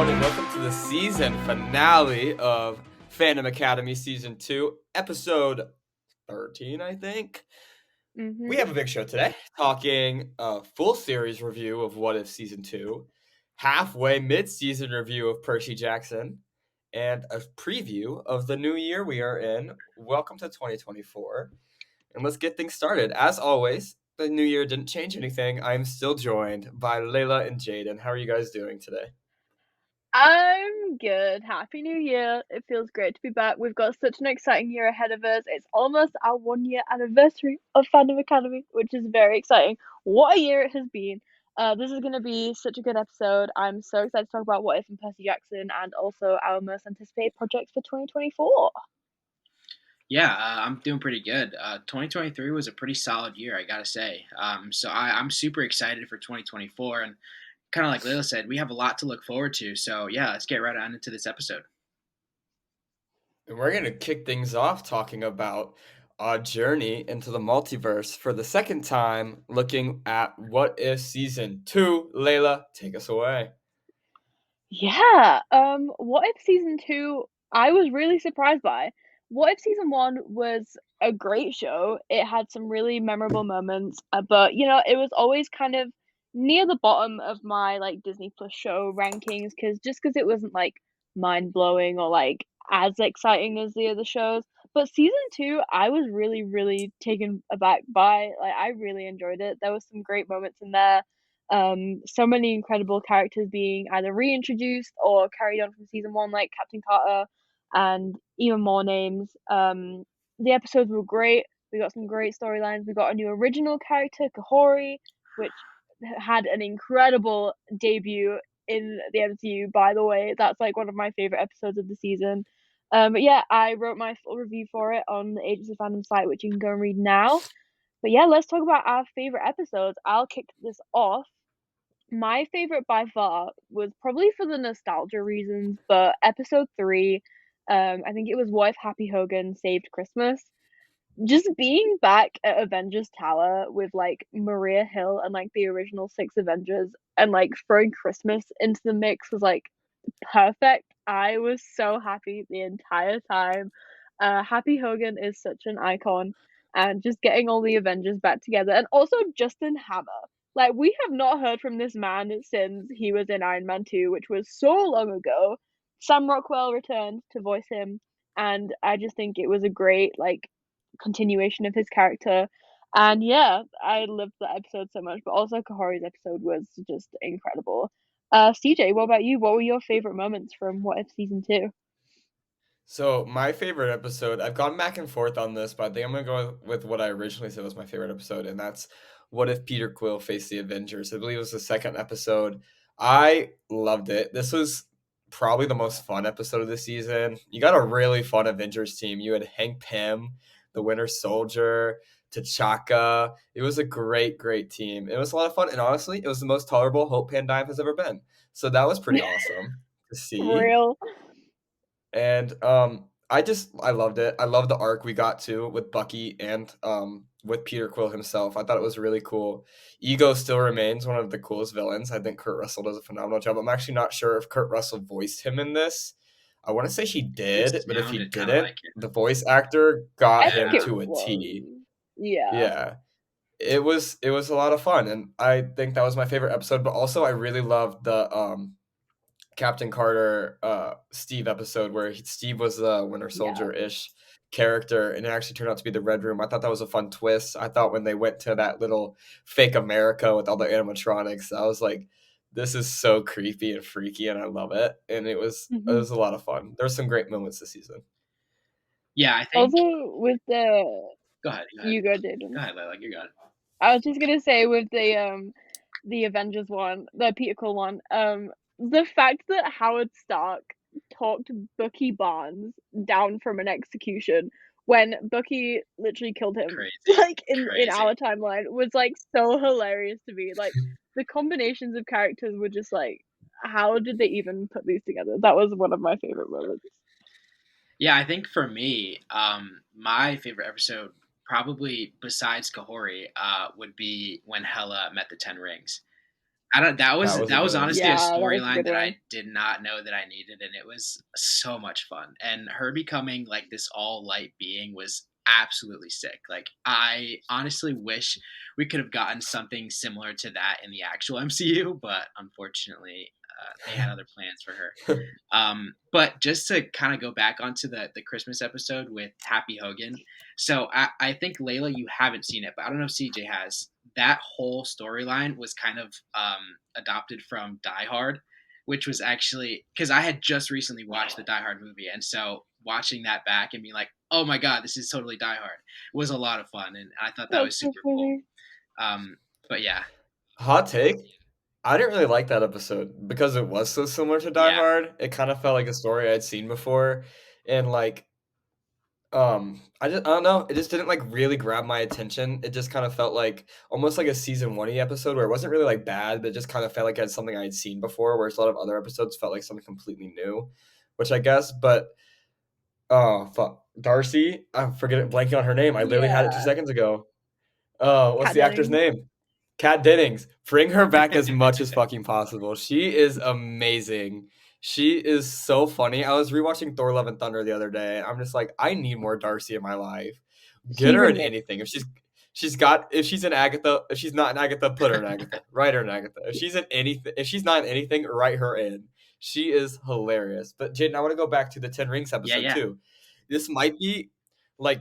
everyone, and welcome to the season finale of Fandom Academy Season 2, Episode 13, I think. We have a big show today, talking a full series review of What If Season 2, halfway mid-season review of Percy Jackson, and a preview of the new year we are in. Welcome to 2024, and let's get things started. As always, the new year didn't change anything. I'm still joined by Layla and Jaden. How are you guys doing today? I'm good. Happy New Year. It feels great to be back. We've got such an exciting year ahead of us. It's almost our 1 year anniversary of Fandom Academy, which is very exciting. What a year it has been. This is going to be such a good episode. I'm so excited to talk about What If and Percy Jackson and also our most anticipated projects for 2024. Yeah, I'm doing pretty good. 2023 was a pretty solid year, I gotta say. I'm super excited for 2024, and kind of like Layla said, we have a lot to look forward to. So yeah, let's get right on into this episode. And we're going to kick things off talking about our journey into the multiverse for the second time, looking at What If Season 2. Layla, take us away. Yeah. What If Season 2, I was really surprised by. What If Season 1 was a great show. It had some really memorable moments, but it was always kind of near the bottom of my like Disney Plus show rankings because it wasn't like mind-blowing or like as exciting as the other shows. But season 2, I was really, really taken aback by. Like I really enjoyed it. There was some great moments in there. So many incredible characters being either reintroduced or carried on from season 1, like Captain Carter, and even more names. The episodes were great. We got some great storylines. We got a new original character, Kahori, which had an incredible debut in the MCU, by the way. That's like one of my favorite episodes of the season. But yeah, I wrote my full review for it on the Agents of Fandom site, which you can go and read now. But yeah, let's talk about our favorite episodes. I'll kick this off. My favorite by far was probably for the nostalgia reasons, but episode 3, I think it was What If Happy Hogan Saved Christmas. Just being back at Avengers Tower with like Maria Hill and like the original 6 Avengers and like throwing Christmas into the mix was like perfect. I was so happy the entire time. Happy Hogan is such an icon, and just getting all the Avengers back together, and also Justin Hammer. Like we have not heard from this man since he was in Iron Man 2, which was so long ago. Sam Rockwell returned to voice him, and I just think it was a great like continuation of his character. And yeah, I loved that episode so much, but also Kahori's episode was just incredible. CJ, what about you? What were your favorite moments from What If Season 2? So, my favorite episode, I've gone back and forth on this, but I think I'm going to go with what I originally said was my favorite episode, and that's What If Peter Quill Faced the Avengers. I believe it was the second episode. I loved it. This was probably the most fun episode of the season. You got a really fun Avengers team. You had Hank Pym, the Winter Soldier, T'Chaka. It was a great, great team. It was a lot of fun, and honestly, it was the most tolerable Hope Van Dyne has ever been. So that was pretty awesome to see. Real. And I loved it. I love the arc we got to with Bucky and with Peter Quill himself. I thought it was really cool. Ego still remains one of the coolest villains. I think Kurt Russell does a phenomenal job. I'm actually not sure if Kurt Russell voiced him in this. I want to say he It did, but if he sounded kind of didn't, like it. the voice actor got I him think Yeah. it to a was. T. Yeah. Yeah. It was a lot of fun, and I think that was my favorite episode, but also I really loved the Captain Carter, Steve episode where Steve was the Winter Yeah. Soldier-ish character, and it actually turned out to be the Red Room. I thought that was a fun twist. I thought when they went to that little fake America with all the animatronics, I was like, this is so creepy and freaky, and I love it. And it hmm was a lot of fun. There's some great moments this season. Yeah, I think. Also, with the Go ahead. you go, Jaden. Go ahead, Layla. You got it. I was just gonna say with the Avengers one, the Peter Quill one, the fact that Howard Stark talked Bucky Barnes down from an execution when Bucky literally killed him, Crazy. like in Crazy. our timeline, was like so hilarious to me. Like the combinations of characters were just like, how did they even put these together? That was one of my favorite moments. Yeah, I think for me, my favorite episode, probably besides Kahori, would be when Hela met the Ten Rings. That was honestly a storyline that I did not know that I needed, and it was so much fun. And her becoming like this all light being was absolutely sick. Like, I honestly wish we could have gotten something similar to that in the actual MCU, but unfortunately, they had other plans for her. But just to kind of go back onto the Christmas episode with Happy Hogan. So I think, Layla, you haven't seen it, but I don't know if CJ has. That whole storyline was kind of adopted from Die Hard, which was actually because I had just recently watched the Die Hard movie, and so watching that back and being like, "Oh my god, this is totally Die Hard," was a lot of fun, and I thought that was super cool. But yeah, hot take. I didn't really like that episode because it was so similar to Die Hard. It kind of felt like a story I'd seen before, and like, I don't know. It just didn't like really grab my attention. It just kind of felt like almost like a season 1 episode where it wasn't really like bad, but it just kind of felt like it had something I had seen before. Whereas a lot of other episodes felt like something completely new, which I guess. But oh fuck, Darcy, I'm blanking on her name. I literally had it 2 seconds ago. What's the actor's name? Kat Dennings. Bring her back as much as fucking possible. She is amazing. She is so funny. I was rewatching Thor: Love and Thunder the other day. I'm just like, I need more Darcy in my life. Get her in anything. If she's in Agatha, if she's not in Agatha, put her in Agatha. Write her in Agatha. If she's not in anything, write her in. She is hilarious. But Jaden, I want to go back to the 10 Rings episode too. This might be like,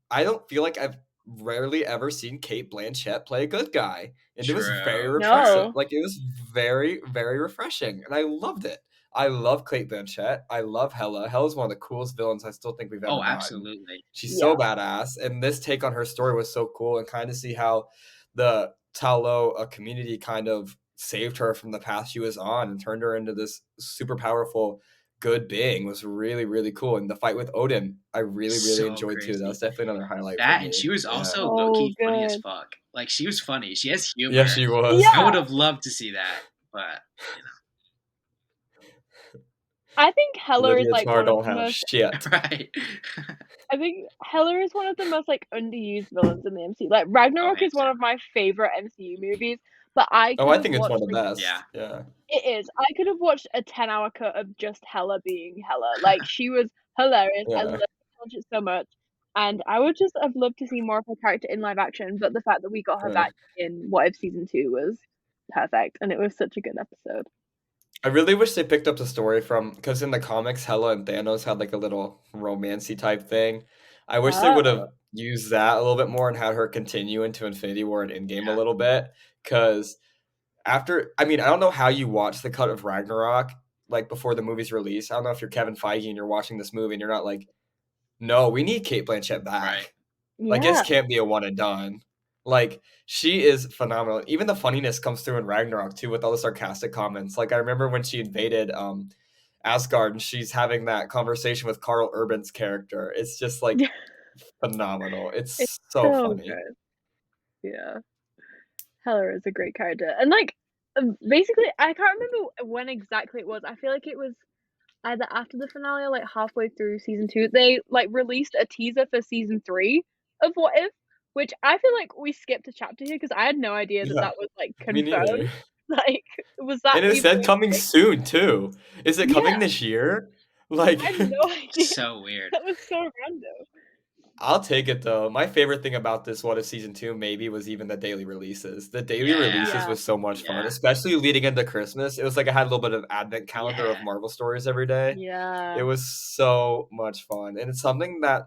I don't feel like I've rarely ever seen Cate Blanchett play a good guy, and it was very refreshing. Like, it was very, very refreshing, and I loved it. I love Cate Blanchett. I love Hela. Hela's one of the coolest villains I still think we've ever gotten. Absolutely. She's so badass, and this take on her story was so cool, and kind of see how the Talo community kind of saved her from the path she was on and turned her into this super powerful good being was really, really cool. And the fight with Odin, I really, really enjoyed too. That was definitely another highlight for me. And she was also low-key funny as fuck. Like, she was funny. She has humor. Yeah, she was. I would have loved to see that, but you know. I think Hela is like one of the most shit. Right. I think Hela is one of the most like underused villains in the MCU. Like, Ragnarok is one of my favorite MCU movies, but I think it's one of the best. Yeah. It is. I could have watched a 10-hour cut of just Hela being Hela. Like, she was hilarious. I love it so much. And I would just have loved to see more of her character in live action, but the fact that we got her back in What If Season 2 was perfect, and it was such a good episode. I really wish they picked up the story because in the comics, Hela and Thanos had like a little romancy type thing. I wish they would have used that a little bit more and had her continue into Infinity War and Endgame a little bit. Because I don't know how you watch the cut of Ragnarok like before the movie's release. I don't know if you're Kevin Feige and you're watching this movie and you're not like, no, we need Cate Blanchett back. Right. Like, it can't be a one and done. Like, she is phenomenal. Even the funniness comes through in Ragnarok, too, with all the sarcastic comments. Like, I remember when she invaded Asgard, and she's having that conversation with Karl Urban's character. It's just, like, phenomenal. It's so funny. Good. Yeah. Hela is a great character. And, like, basically, I can't remember when exactly it was. I feel like it was either after the finale or, like, halfway through Season 2. They, like, released a teaser for Season 3 of What If, which I feel like we skipped a chapter here because I had no idea that was, like, confirmed. Like, was that? And it said coming soon, too. Is it coming this year? Like, I had no idea. So weird. That was so random. I'll take it, though. My favorite thing about this What If Season 2 maybe was even the daily releases. The daily releases was so much fun, especially leading into Christmas. It was like I had a little bit of advent calendar of Marvel stories every day. Yeah. It was so much fun. And it's something that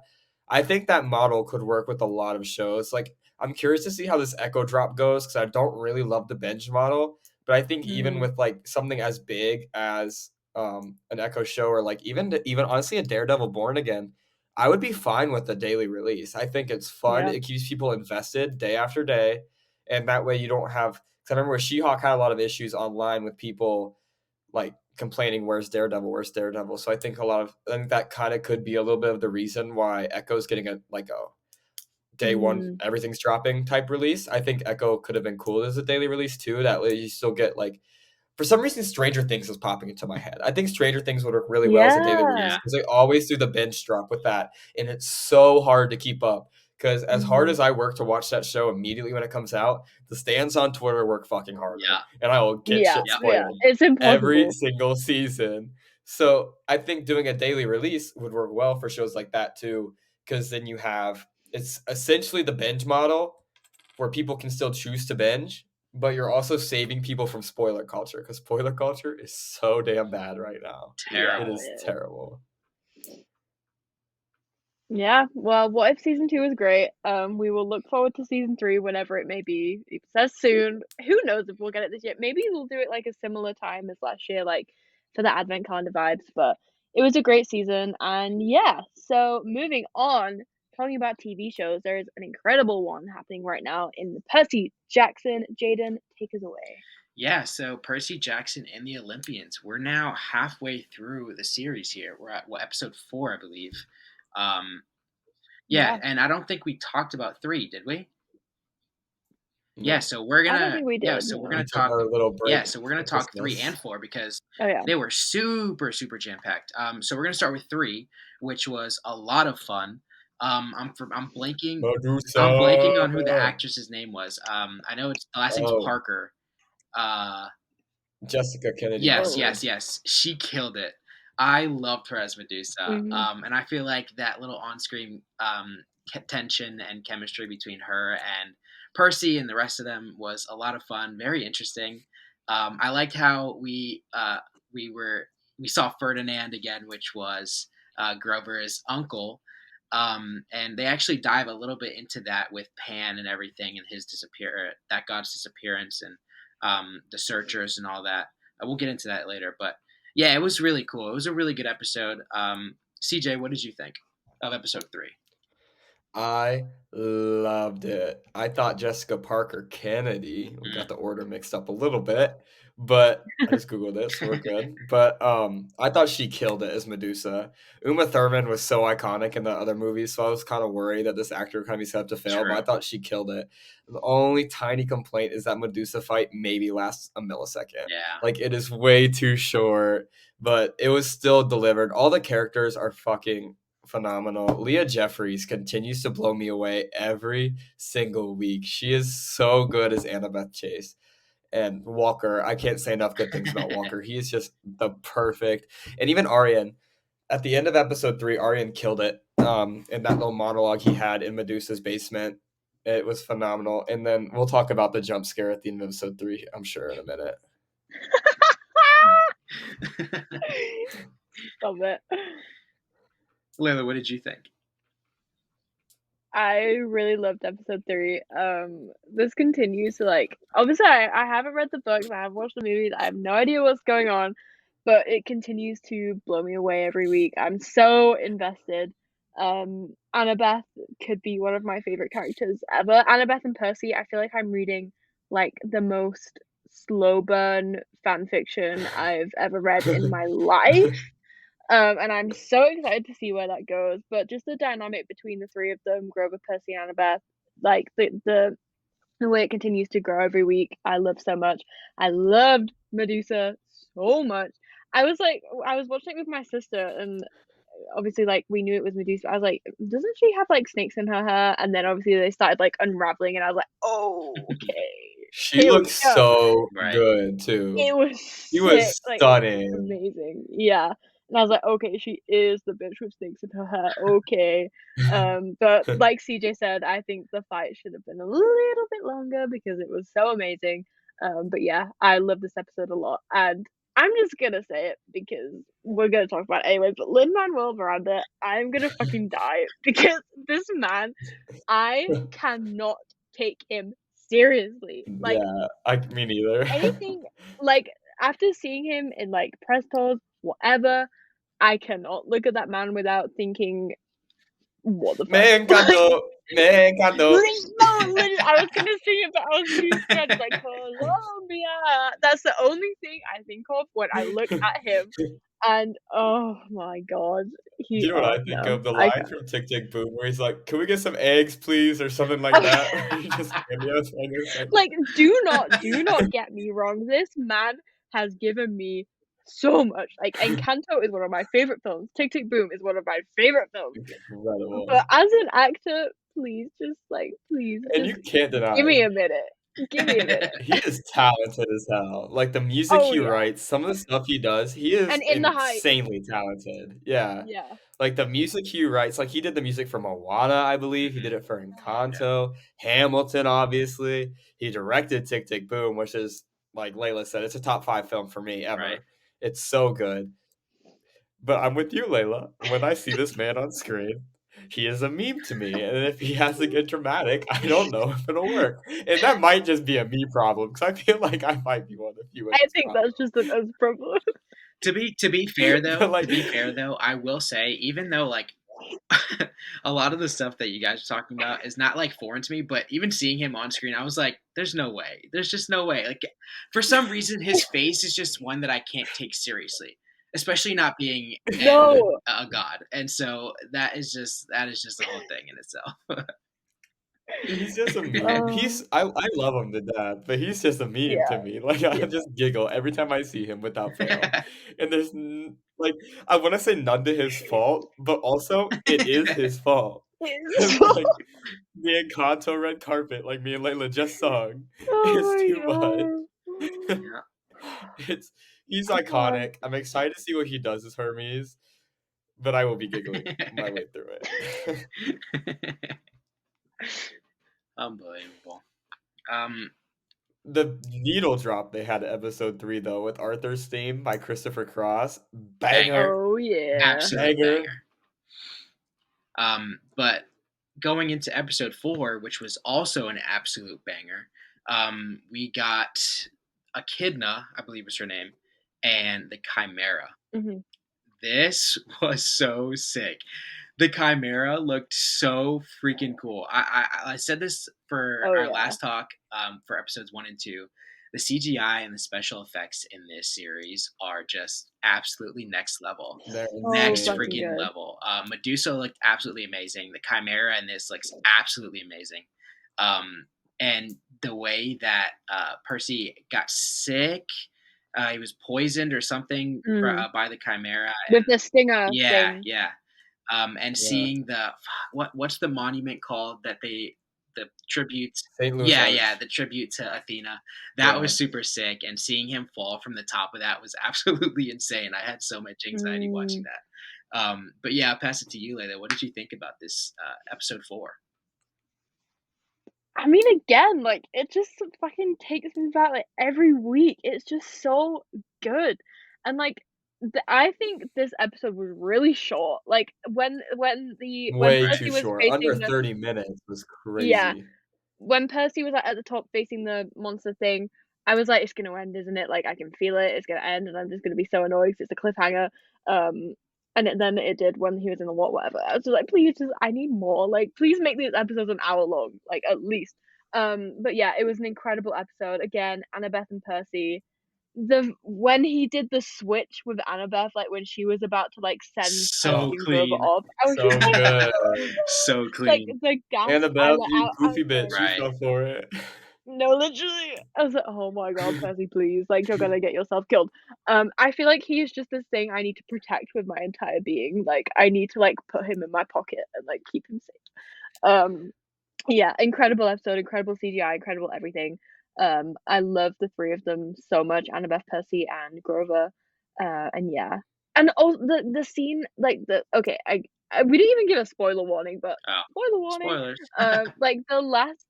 I think that model could work with a lot of shows. Like, I'm curious to see how this Echo Drop goes because I don't really love the binge model. But I think even with like something as big as an Echo show or like even honestly a Daredevil Born Again, I would be fine with the daily release. I think it's fun. It keeps people invested day after day. And that way you don't have, because I remember She-Hulk had a lot of issues online with people like complaining, where's Daredevil? So I think that kind of could be a little bit of the reason why Echo's getting a day one, everything's dropping type release. I think Echo could have been cool as a daily release too. That way you still get like, for some reason, Stranger Things is popping into my head. I think Stranger Things would work really well as a daily release because they always do the binge drop with that. And it's so hard to keep up Because as hard as I work to watch that show immediately when it comes out, the stands on Twitter work fucking harder. Yeah. And I will get shit spoiled It's impossible. every single season. So I think doing a daily release would work well for shows like that too, because then you have, it's essentially the binge model where people can still choose to binge, but you're also saving people from spoiler culture, because spoiler culture is so damn bad right now. Terrible. It is terrible. Yeah, well, What If Season 2 is great. We will look forward to Season 3 whenever it may be. It says soon. Who knows if we'll get it this year. Maybe we'll do it like a similar time as last year, like for the Advent calendar vibes. But it was a great season. And yeah, so moving on, talking about TV shows, there's an incredible one happening right now in the Percy Jackson. Jaden, take us away. Yeah, so Percy Jackson and the Olympians. We're now halfway through the series here. We're at episode 4, I believe. Yeah, and I don't think we talked about 3, did we? Yeah, so we're gonna. I don't think we did. Yeah, so we're gonna talk. Yeah, so we're gonna talk 3 and 4 because they were super jam packed. So we're gonna start with 3, which was a lot of fun. I'm blanking. Medusa. I'm blanking on who the actress's name was. I know it's the last name's Parker. Jessica Kennedy. Yes. She killed it. I loved her as Medusa. And I feel like that little on-screen tension and chemistry between her and Percy and the rest of them was a lot of fun, very interesting. I liked how we saw Ferdinand again, which was Grover's uncle. And they actually dive a little bit into that with Pan and everything and his that god's disappearance and the searchers and all that. We'll get into that later, but yeah, it was really cool. It was a really good episode. CJ, what did you think of episode 3? I loved it. I thought Jessica Parker Kennedy, we got the order mixed up a little bit, but I just Googled it, so we're good. But I thought she killed it as Medusa. Uma Thurman was so iconic in the other movies, so I was kind of worried that this actor would kind of be set up to fail, but I thought she killed it. The only tiny complaint is that Medusa fight maybe lasts a millisecond. Yeah. Like, it is way too short, but it was still delivered. All the characters are fucking phenomenal. Leah Jeffries continues to blow me away every single week. She is so good as Annabeth Chase. And Walker, I can't say enough good things about Walker. He is just the perfect. And even Arian, at the end of episode 3, Arian killed it. In that little monologue he had in Medusa's basement, it was phenomenal. And then we'll talk about the jump scare at the end of episode 3, I'm sure, in a minute. Stop it. Layla, what did you think? I really loved episode 3. This continues to, like, obviously I haven't read the books, I haven't watched the movies, I have no idea what's going on, but it continues to blow me away every week. I'm so invested. Annabeth could be one of my favorite characters ever. Annabeth and Percy, I feel like I'm reading like the most slow burn fan fiction I've ever read in my life. And I'm so excited to see where that goes. But just the dynamic between the 3 of them, Grover, Percy, and Annabeth, like the way it continues to grow every week, I love so much. I loved Medusa so much. I was watching it with my sister, and obviously, like, we knew it was Medusa. I was like, doesn't she have like snakes in her hair? And then obviously they started like unraveling, and I was like, oh, okay. She looks so good too. She was stunning. Amazing. Yeah. And I was like, okay, she is the bitch with snakes in her hair. Okay. But like CJ said, I think the fight should have been a little bit longer because it was so amazing. But yeah, I love this episode a lot. And I'm just gonna say it because we're gonna talk about it anyway. But Lin-Manuel Miranda, I'm gonna fucking die because this man, I cannot take him seriously. Like, yeah, me neither. Anything, like, after seeing him in like press tours, whatever, I cannot look at that man without thinking, what the fuck? Me encantó. I was gonna sing it, but I was too scared. Like, Colombia. That's the only thing I think of when I look at him. And oh my god, you know what I think of? The line from Tick Tick Boom where he's like, "Can we get some eggs, please?" or something like that. Like, do not get me wrong. This man has given me so much. Like, Encanto is one of my favorite films. Tick Tick Boom is one of my favorite films. Incredible. But as an actor, please, just like, please, And just you can't deny give me it. a minute. Give me a minute. He is talented as hell. Like, the music Oh he yeah. writes, some of the stuff he does, he is And In the Heights. insanely talented. Yeah. Yeah. Like, the music he writes, like, he did the music for Moana, I believe. He did it for Encanto, Hamilton, obviously. He directed Tick, Tick, Boom, which is, like Layla said, it's a top 5 film for me ever. Right. It's so good. But I'm with you, Layla. When I see this man on screen, he is a meme to me. And if he has to get dramatic, I don't know if it'll work. And that might just be a me problem, because I feel like I might be one of the few with I this think problem. that's just an us problem. To be fair though, Like- I will say, even though like a lot of the stuff that you guys are talking about is not like foreign to me, but even seeing him on screen, I was like, there's no way. There's just no way. Like, for some reason, his face is just one that I can't take seriously, especially not being No. a god. And so that is just the whole thing in itself. He's just a meme. I love him to death, but he's just a meme to me. Like, I just giggle every time I see him without fail. And there's like, I want to say none to his fault, but also it is his fault. Like, the Encanto red carpet, like me and Layla just sung, is too much. Yeah. He's iconic. I'm excited to see what he does as Hermes, but I will be giggling my way through it. Unbelievable. The needle drop they had at episode 3 though with Arthur's theme by Christopher Cross, banger. Oh yeah, absolute banger. But going into episode 4, which was also an absolute banger, we got Echidna, I believe was her name, and the Chimera. Mm-hmm. This was so sick. The Chimera looked so freaking cool. I said this for our last talk for episodes 1 and 2. The CGI and the special effects in this series are just absolutely next level. Next freaking level. Medusa looked absolutely amazing. The Chimera in this looks absolutely amazing. And the way that Percy got sick, he was poisoned or something by the Chimera. With the stinger Yeah, thing. yeah. And seeing what's the monument called that the tributes? St. Louis Arch. The tribute to Athena. That was super sick, and seeing him fall from the top of that was absolutely insane. I had so much anxiety watching that. But yeah, I'll pass it to you, Layla. What did you think about this episode 4? I mean, again, like, it just fucking takes me back, like, every week. It's just so good. And, like, I think this episode was really short. Like, when way Percy too was short. facing Under the, 30 minutes was crazy. Yeah. When Percy was, like, at the top facing the monster thing, I was like, it's gonna end, isn't it? Like, I can feel it. It's gonna end, and I'm just gonna be so annoyed because it's a cliffhanger. And then it did when he was in the whatever. I was just like, please, I need more. Like, please make these episodes an hour long, like, at least. But yeah, it was an incredible episode. Again, Annabeth and Percy. When he did the switch with Annabeth, like when she was about to like send so Percy and clean. Grover off, I was So just like, good. So clean. like the gas. Annabeth, you goofy bitch, Right. you fell for it. No, literally. I was like, oh my god, Percy, please. Like, you're gonna get yourself killed. I feel like he's just this thing I need to protect with my entire being. Like, I need to, like, put him in my pocket and, like, keep him safe. Yeah, incredible episode, incredible CGI, incredible everything. I love the three of them so much, Annabeth, Percy, and Grover. And yeah. And also, the scene, like, okay, we didn't even give a spoiler warning, but spoiler warning. Spoilers. Like, the last...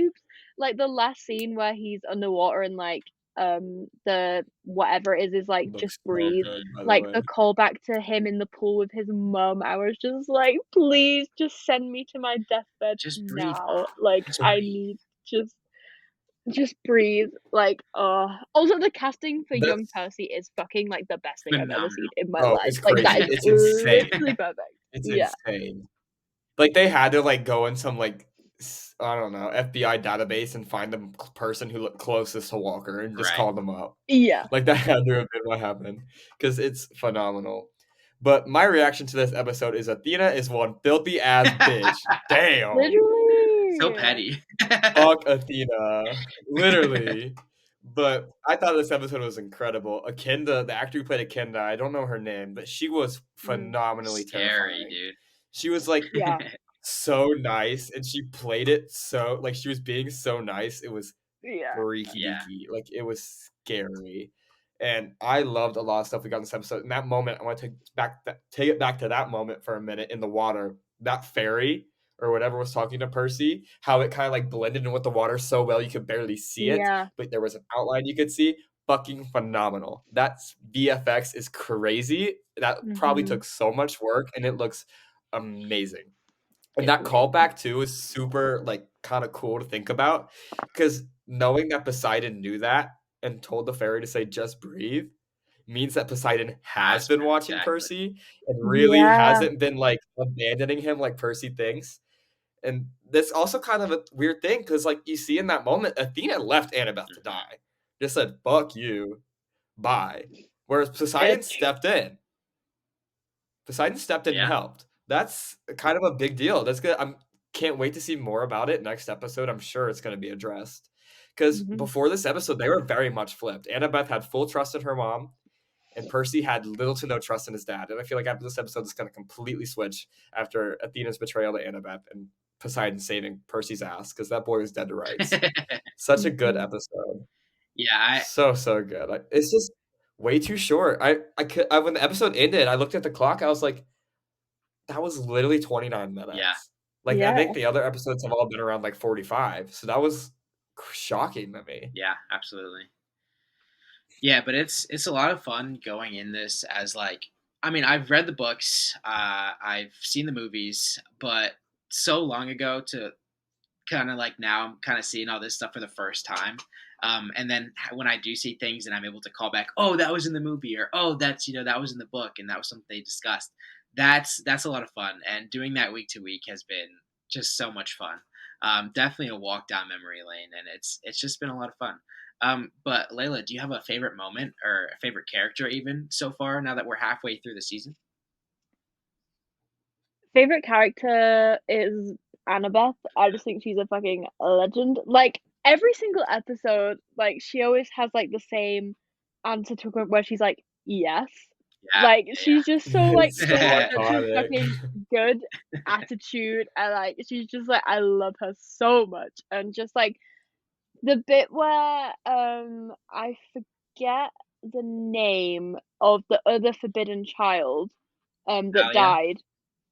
Oops. Like the last scene where he's underwater and like the whatever it is like Looks just so breathe. good, by Like way. the callback to him in the pool with his mum. I was just like, please just send me to my deathbed Just now. breathe. Like Just I breathe. need just breathe. Like also the casting for young Percy is fucking like the best thing I've ever seen in my life. It's Like crazy. that is It's insane. literally perfect. It's Yeah. insane. Like they had to like go in some like I don't know FBI database and find the person who looked closest to Walker and just call them up. Yeah. Like that had to have been what happened because it's phenomenal. But my reaction to this episode is Athena is one filthy ass bitch. Damn. Literally. So petty. Fuck Athena. Literally. But I thought this episode was incredible. Echidna, the actor who played Echidna, I don't know her name, but she was phenomenally Scary, terrifying. dude. She was like so nice, and she played it so like, she was being so nice, it was freaky Yeah. deaky, like, it was scary, and I loved a lot of stuff we got in this episode. In that moment, I wanna take it back to that moment for a minute in the water. That fairy or whatever was talking to Percy, how it kinda, like, blended in with the water so well you could barely see it, Yeah. but there was an outline you could see. Fucking phenomenal. That's VFX is crazy. That probably Mhm. took so much work, and it looks amazing. And It's that amazing. callback too is super, like, kinda cool to think about, because knowing that Poseidon knew that and told the fairy to say, "Just breathe," means that Poseidon has Has been been, watching exactly. Percy and really Yeah. hasn't been, like, abandoning him like Percy thinks. And that's also kind of a weird thing, because like, you see in that moment, Athena left Annabeth to Mhm. die. Just said, "Fuck you, bye." Whereas Poseidon It's stepped in. Poseidon stepped in and Yeah. helped. That's kind of a big deal. That's good. I'm can't wait to see more about it next episode. I'm sure it's gonna be addressed. Because Mhm. before this episode, they were very much flipped. Annabeth had full trust in her mom, and Percy had little to no trust in his dad. And I feel like after this episode, it's gonna completely switch after Athena's betrayal to Annabeth and Poseidon saving Percy's ass, because that boy was dead to rights. Such a good Mhm. episode. Yeah, I So good. It's just way too short. When the episode ended, I looked at the clock. I was like, that was literally 29 yeah, minutes. Like, I Yeah. think the other episodes have all been around, like, 45, so that was shocking to me. yeah, absolutely. Yeah, but it's a lot of fun going in this as like I mean, I've read the books, I've seen the movies, but so long ago to kind of like now I'm kind of seeing all this stuff for the first time. And then when I do see things and I'm able to call back, oh, that was in the movie, or oh, that's that was in the book, and that was something they discussed. That's a lot of fun, and doing that week to week has been just so much fun. Definitely a walk down memory lane, and it's just been a lot of fun. But Layla, do you have a favorite moment or a favorite character even so far? Now that we're halfway through the season, Favorite character is Annabeth. I just think she's a fucking legend. Like, every single episode, like, she always has, like, the same answer to a question where she's like, "Yes." yeah, Like, she's just so, like, It's so she's got yeah, such a iconic. fucking good attitude, and, like, she's just like, I love her so much, and just, like, the bit where, I forget the name of the other forbidden child, that Alia, died,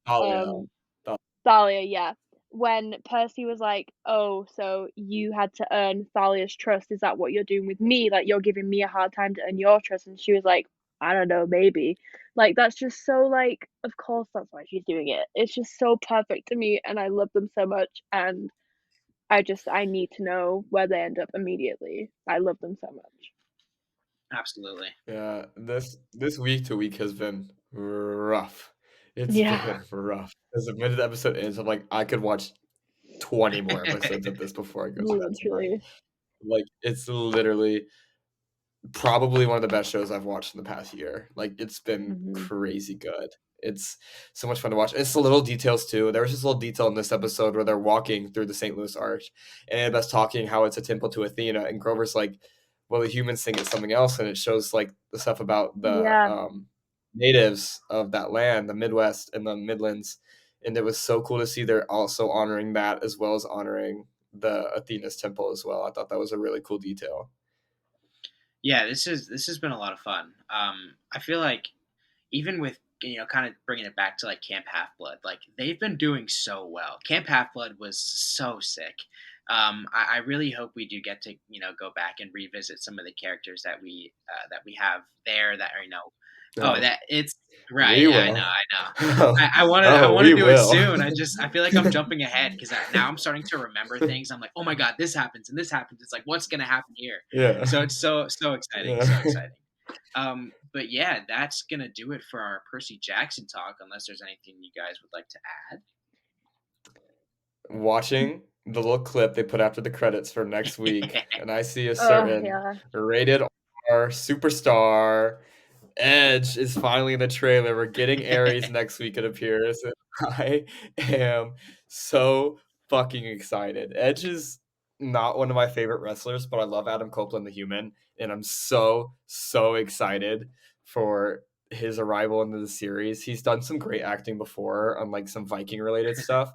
Thalia. um Tha Thalia, yeah. When Percy was like, "Oh, so you had to earn Thalia's trust. Is that what you're doing with me? Like, you're giving me a hard time to earn your trust." And she was like, "I don't know, maybe." Like, that's just so, like, of course that's why she's doing it. It's just so perfect to me, and I love them so much, and I need to know where they end up immediately. I love them so much. absolutely. Yeah, this week to week has been rough. It's Yeah. been rough. As the minute the episode ends, I'm like, I could watch 20 more episodes of this before I go to bed tonight. Literally. Like, it's literally probably one of the best shows I've watched in the past year. Like, it's been Mhm. crazy good. It's so much fun to watch. It's the little details too. There was this little detail in this episode where they're walking through the St. Louis Arch, and Annabeth's talking how it's a temple to Athena, and Grover's like, "Well, the humans think it's something else," and it shows like the stuff about the Yeah. natives of that land, the Midwest and the Midlands, and it was so cool to see they're also honoring that as well as honoring the Athena's temple as well. I thought that was a really cool detail. Yeah, this has been a lot of fun. I feel like even with kind of bringing it back to like Camp Half Blood, like they've been doing so well. Camp Half Blood was so sick. I really hope we do get to go back and revisit some of the characters that we have there that are oh, No, that it's right. we Yeah, I know, will. I know. Oh, I oh, want to we do it will. soon. I feel like I'm jumping ahead because now I'm starting to remember things. I'm like, oh my god, this happens and this happens. It's like, what's gonna happen here? Yeah. So it's so exciting, so Yeah. exciting. But yeah, that's gonna do it for our Percy Jackson talk. Unless there's anything you guys would like to add. Watching the little clip they put after the credits for next week, and I see a Oh, certain yeah. rated R superstar. Edge is finally in the trailer. We're getting Ares next week, it appears. And I am so fucking excited. Edge is not one of my favorite wrestlers, but I love Adam Copeland the human, and I'm so excited for his arrival into the series. He's done some great acting before on like some Viking related stuff,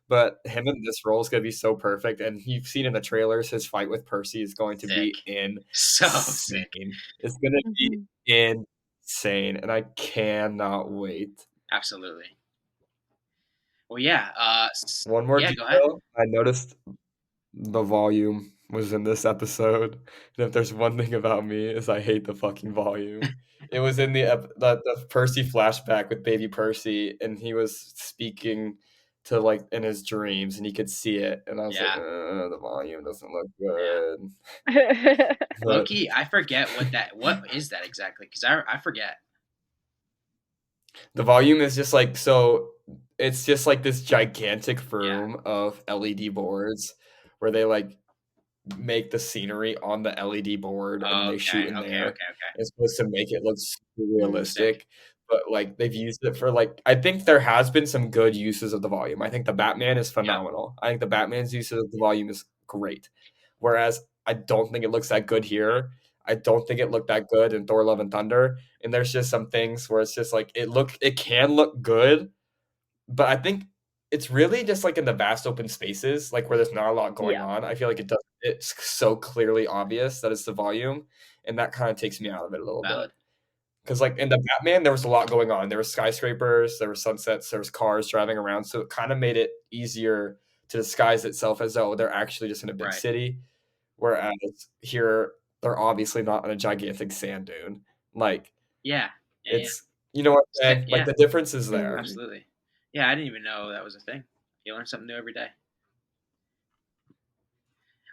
But him in this role is going to be so perfect. And you've seen in the trailers, his fight with Percy is going to Sick. be insane. So sick. It's going to be insane. And I cannot wait. Absolutely. Well, yeah. One more go ahead. detail. I noticed the volume was in this episode. And if there's one thing about me is I hate the fucking volume. It was in the Percy flashback with baby Percy, and he was speaking to like in his dreams, and he could see it, and I was like, the volume doesn't look good. Yeah. Loki, I forget what is that exactly? Because I forget. The volume is just like it's just like this gigantic room of LED boards where they like make the scenery on the LED board and they shoot in there. Okay. It's supposed to make it look super realistic, but like they've used it for like I think there has been some good uses of the volume. I think the Batman is phenomenal. I think the Batman's use of the volume is great. Whereas I don't think it looks that good here. I don't think it looked that good in Thor Love and Thunder. And there's just some things where it's just like it can look good, but I think it's really just like in the vast open spaces, like where there's not a lot going on. I feel like it's so clearly obvious that it's the volume, and that kind of takes me out of it a little bit. Because like in the Batman, there was a lot going on. There were skyscrapers, there were sunsets, there was cars driving around, so it kind of made it easier to disguise itself as though they're actually just in a big city. Whereas here, they're obviously not on a gigantic sand dune. Like, it's you know what I'm saying? Like the difference is there. Absolutely. Yeah, I didn't even know that was a thing. You learn something new every day.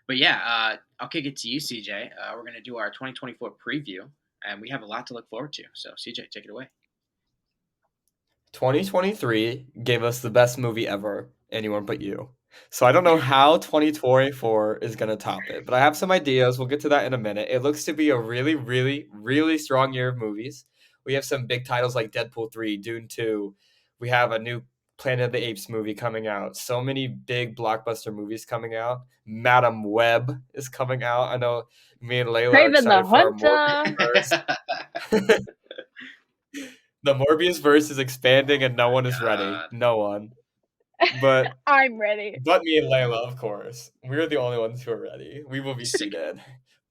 But yeah, I'll kick it to you, CJ. We're going to do our 2024 preview, and we have a lot to look forward to. So, CJ, take it away. 2023 gave us the best movie ever, Anyone But You. So I don't know how 2024 is going to top it, but I have some ideas. We'll get to that in a minute. It looks to be a really, really, really strong year of movies. We have some big titles like Deadpool 3, Dune 2. We have a new Planet of the Apes movie coming out. So many big blockbuster movies coming out. Madam Web is coming out. I know me and Layla are excited for our Morbius. The Morbius verse is expanding and no one is ready. No one. But I'm ready. But me and Layla, of course. We're the only ones who are ready. We will be seated.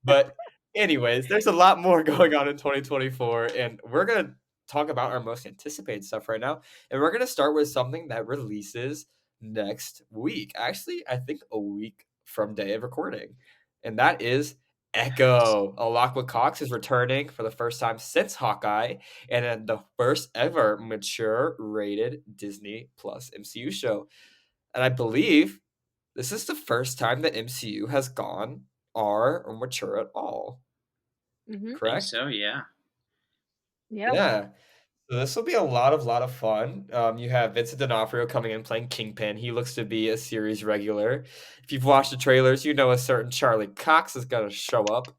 But anyways, there's a lot more going on in 2024, and we're going to talk about our most anticipated stuff right now. And we're going to start with something that releases next week. Actually, I think a week from day of recording. And that is Echo. Alakwa Cox is returning for the first time since Hawkeye, and then the first ever mature rated Disney Plus MCU show. And I believe this is the first time the MCU has gone R or mature at all. Correct? So, yeah. Yeah. So this will be a lot of fun. You have Vincent D'Onofrio coming in playing Kingpin. He looks to be a series regular. If you've watched the trailers, you know a certain Charlie Cox is going to show up.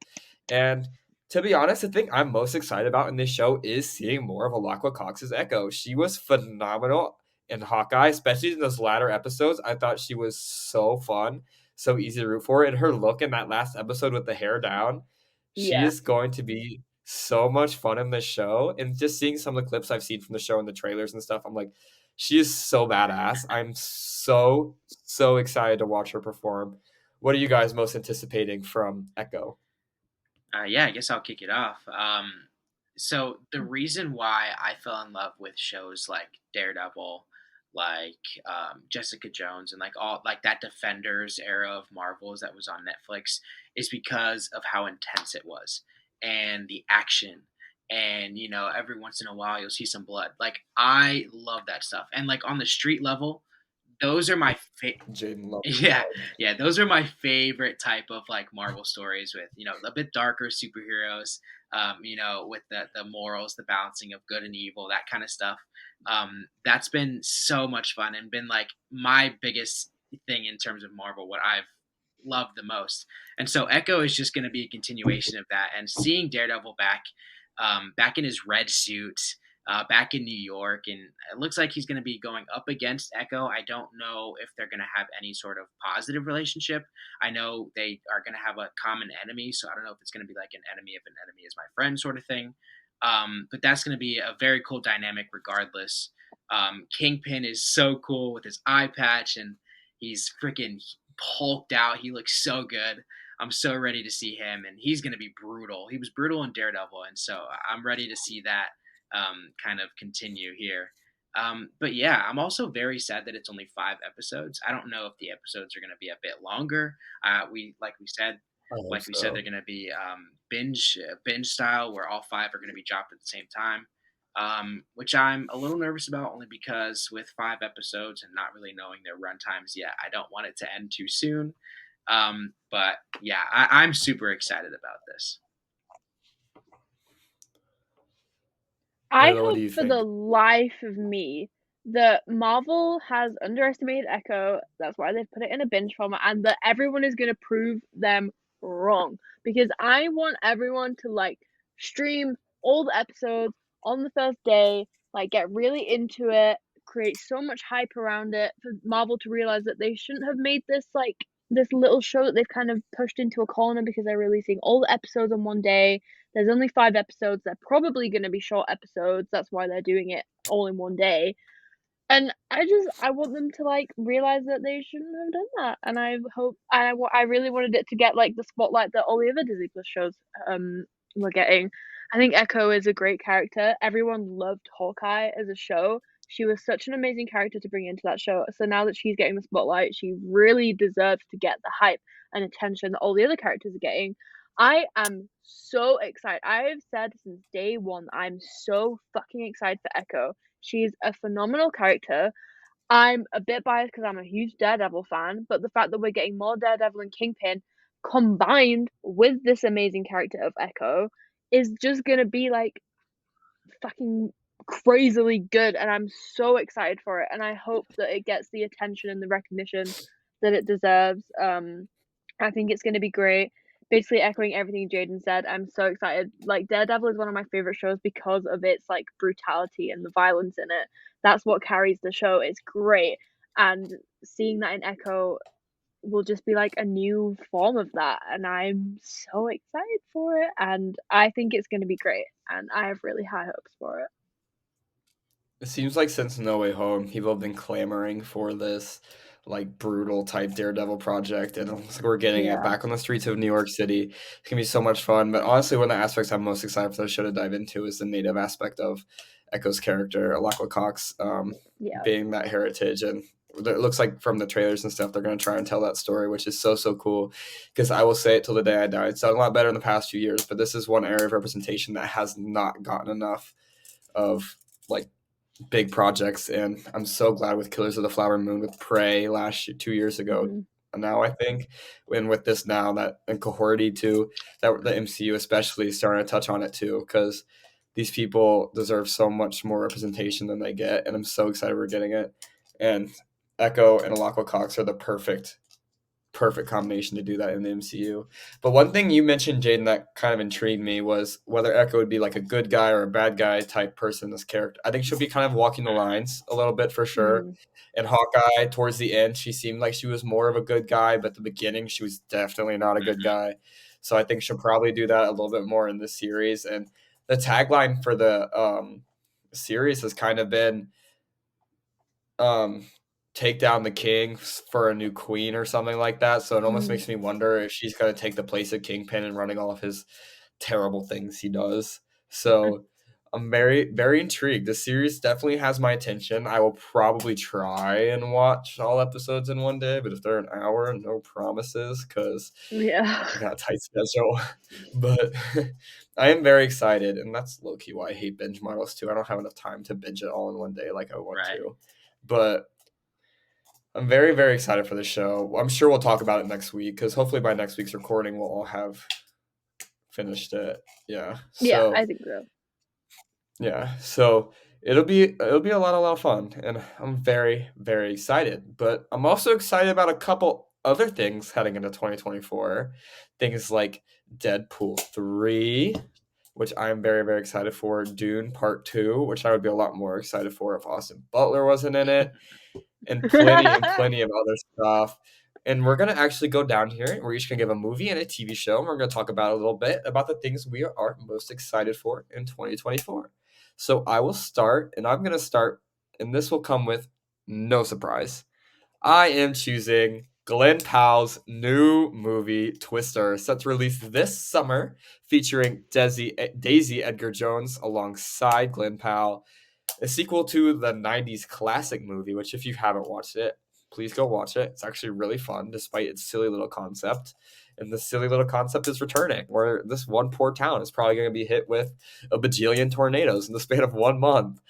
And to be honest, the thing I'm most excited about in this show is seeing more of Alakwa Cox's Echo. She was phenomenal in Hawkeye, especially in those latter episodes. I thought she was so fun, so easy to root for. And her look in that last episode with the hair down, she is going to be so much fun in this show. And just seeing some of the clips I've seen from the show and the trailers and stuff, I'm like, she is so badass. I'm so excited to watch her perform. What are you guys most anticipating from Echo? Yeah, I guess I'll kick it off. So the reason why I fell in love with shows like Daredevil, like Jessica Jones, and like all like that Defenders era of Marvels that was on Netflix is because of how intense it was and the action. And every once in a while you'll see some blood. Like I love that stuff. And like on the street level, those are my those are my favorite type of like Marvel stories with a bit darker superheroes, with the morals, the balancing of good and evil, that kind of stuff. That's been so much fun and been like my biggest thing in terms of Marvel, what I've loved the most. And so Echo is just going to be a continuation of that, and seeing Daredevil back in his red suit, back in New York, and it looks like he's going to be going up against Echo. I don't know if they're going to have any sort of positive relationship. I know they are going to have a common enemy, so I don't know if it's going to be like an enemy of an enemy is my friend sort of thing. But that's going to be a very cool dynamic regardless. Kingpin is so cool with his eye patch, and He's freaking hulked out. He looks so good. I'm so ready to see him, and he's going to be brutal. He was brutal in Daredevil, and so I'm ready to see that kind of continue here. But yeah, I'm also very sad that it's only 5 episodes. I don't know if the episodes are going to be a bit longer. We like we said, I hope like we said, so. they're going to be binge style, where all 5 are going to be dropped at the same time. Which I'm a little nervous about, only because with 5 episodes and not really knowing their run times yet, I don't want it to end too soon. But yeah, I'm super excited about this. I Layla, what do hope you for the think? life of me that Marvel has underestimated Echo. That's why they've put it in a binge format, and that everyone is going to prove them wrong. Because I want everyone to like stream all the episodes on the first day, like get really into it, create so much hype around it for Marvel to realize that they shouldn't have made this like this little show that they've kind of pushed into a corner because they're releasing all the episodes on one day. There's only 5 episodes. They're probably going to be short episodes. That's why they're doing it all in one day. And I want them to like realize that they shouldn't have done that. And I hope I really wanted it to get like the spotlight that all the other Disney Plus shows were getting. I think Echo is a great character. Everyone loved Hawkeye as a show. She was such an amazing character to bring into that show. So now that she's getting the spotlight, she really deserves to get the hype and attention that all the other characters are getting. I am so excited. I've said since day one, I'm so fucking excited for Echo. She's a phenomenal character. I'm a bit biased because I'm a huge Daredevil fan, but the fact that we're getting more Daredevil and Kingpin combined with this amazing character of Echo is just gonna be like fucking crazily good, and I'm so excited for it, and I hope that it gets the attention and the recognition that it deserves. I think it's gonna be great. Basically echoing everything Jaden said, I'm so excited. Like Daredevil is one of my favorite shows because of its like brutality and the violence in it. That's what carries the show. It's great, and seeing that in Echo will just be like a new form of that, and I'm so excited for it, and I think it's going to be great, and I have really high hopes for it. It seems like since No Way Home, people have been clamoring for this like brutal type Daredevil project, and it looks like we're getting it Yeah. back on the streets of New York City. It's gonna be so much fun. But honestly, one of the aspects I'm most excited for the show to dive into is the native aspect of Echo's character, Alaqua Cox, Yeah. being that heritage. And it looks like from the trailers and stuff, they're gonna try and tell that story, which is so cool. Because I will say it till the day I die. It's done a lot better in the past few years, but this is one area of representation that has not gotten enough of like big projects, and I'm so glad with Killers of the Flower Moon, with Prey 2 years ago. Mm-hmm. Now I think, and with this now that and Cohorty too, that the MCU especially is starting to touch on it too, because these people deserve so much more representation than they get, and I'm so excited we're getting it. And Echo and Alaqua Cox are the perfect combination to do that in the MCU. But one thing you mentioned, Jaden, that kind of intrigued me was whether Echo would be like a good guy or a bad guy type person, this character. I think she'll be kind of walking the lines a little bit for sure. Mm. And Hawkeye, towards the end, she seemed like she was more of a good guy, but at the beginning, she was definitely not a good guy. So I think she'll probably do that a little bit more in this series. And the tagline for the series has kind of been take down the king for a new queen or something like that. So it almost makes me wonder if she's going to take the place of Kingpin and running all of his terrible things he does. So I'm very intrigued. The series definitely has my attention. I will probably try and watch all episodes in one day, but if they're an hour, no promises, because Yeah. I got a tight schedule. But I am very excited, and that's low-key why I hate binge models too. I don't have enough time to binge it all in one day like I want to. But I'm very excited for the show. I'm sure we'll talk about it next week, because hopefully by next week's recording we'll all have finished it. Yeah. Yeah, So I think so. yeah. So it'll be a lot of fun, and I'm very excited. But I'm also excited about a couple other things heading into 2024. Things like Deadpool 3, which I'm very excited for. Dune Part 2, which I would be a lot more excited for if Austin Butler wasn't in it. And plenty of other stuff. And we're going to actually go down here. We're each going to give a movie and a TV show. And we're going to talk about a little bit about the things we are most excited for in 2024. So I will start, and I'm going to start, and this will come with no surprise. I am choosing Glenn Powell's new movie, Twister, set to release this summer, featuring Daisy Edgar Jones alongside Glenn Powell. A sequel to the 90s classic movie, which if you haven't watched it, please go watch it. It's actually really fun, despite its silly little concept. And the silly little concept is returning, where this one poor town is probably going to be hit with a bajillion tornadoes in the span of 1 month.